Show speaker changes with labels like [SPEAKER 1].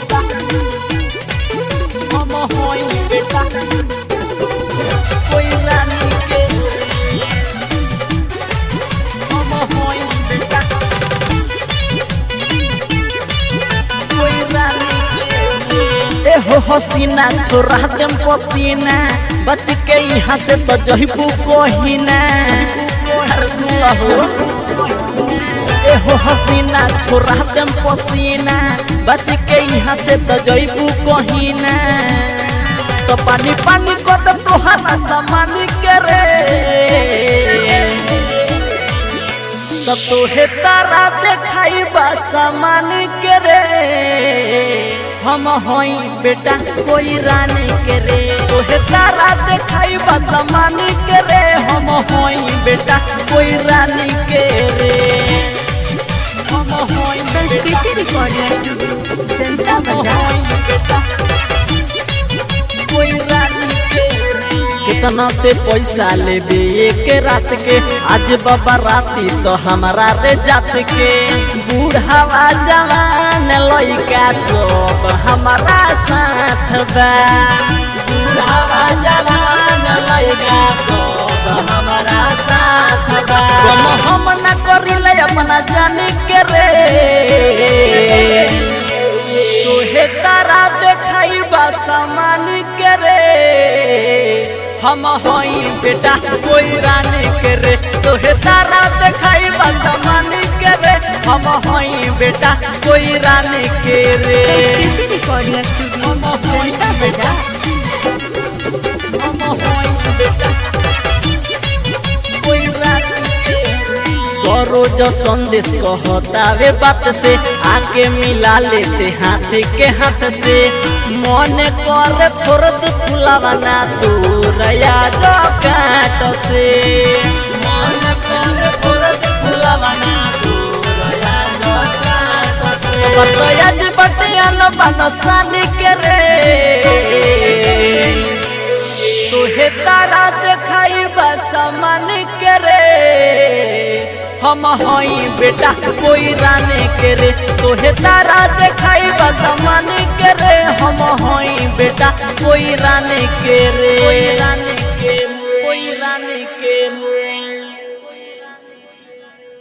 [SPEAKER 1] बेटा हम होई बेटा कोई रानी के हम होई बेटा कोई रानी के। ए हो हसीना छोरा देम पसीना बच के यहाँ से तो जहिबू कोहिना हर सुला हो। ए हो हसीना छोरा देम पसीना बच के यहाँ से तो जइबू कोहिना तो पानी पानी को तो तोहरा सामान के रे तो तोहे तारा देखाई बा सामान के रे हम होई बेटा कोई रानी के रे तोहे तारा देखाई बा सामान के रे हम होई बेटा कोई रानी के रे हम होई
[SPEAKER 2] संस्कृति रिकॉर्डिंग स्टूडियो जनता बाजार।
[SPEAKER 1] कोई रानी के रे कितना ते पैसा लेबे एक रात के आज बाबा राती तो हमारा रे जात के बूढ़ावा जवान लइका सब हमारा साथ बा बूढ़ावा जवान लइका सब हमारा साथ बा हम न करिले अपना जानी के रे तोहे तारा देखाई बा सामान के रे हम होई बेटा कोई रानी के रे तोहे तारा देखाई बा सामान के रे हम होई बेटा कोई रानी के रे
[SPEAKER 2] संस्कृति रिकॉर्डिंग स्टूडियो जनता बाजार।
[SPEAKER 1] हम होई बेटा कोई रानी के रे। सरोज संदेश कहतावे बात से आके मिला लेते हाथ के हाथ से मन कर फुरत फुलावना तू रया जो काट से मन कर फुरत फुलावना तू रया जो काट से बतयाज बटियान बनसानी के रे तोहे तारा देखाई बा सामान के रे हम होई बेटा कोई रानी के रे तोहे तारा देखाई बा सामान के रे हम होई बेटा कोई रानी के रे।